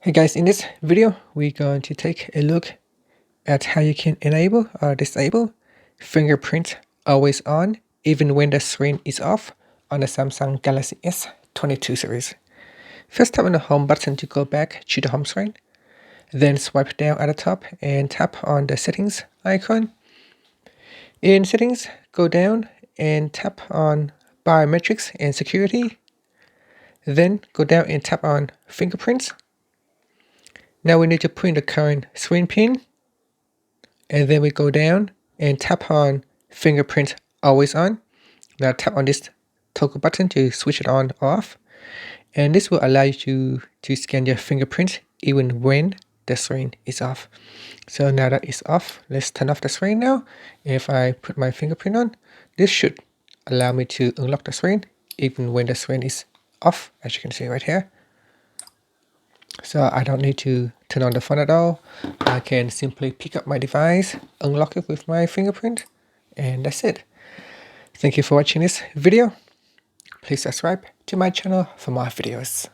Hey guys, in this video, we're going to take a look at how you can enable or disable fingerprint always on even when the screen is off on the Samsung Galaxy S22 series. First, tap on the home button to go back to the home screen. Then swipe down at the top and tap on the settings icon. In settings, go down and tap on biometrics and security. Then go down and tap on fingerprints. Now we need to put in the current screen pin, and then we go down and tap on fingerprint always on. Now tap on this toggle button to switch it on or off, and this will allow you to scan your fingerprint even when the screen is off. So now that it's off, let's turn off the screen now. If I put my fingerprint on, this should allow me to unlock the screen even when the screen is off, as you can see right here. So I don't need to turn on the phone at all. I can simply pick up my device, unlock it with my fingerprint, and that's it. Thank you for watching this video. Please subscribe to my channel for more videos.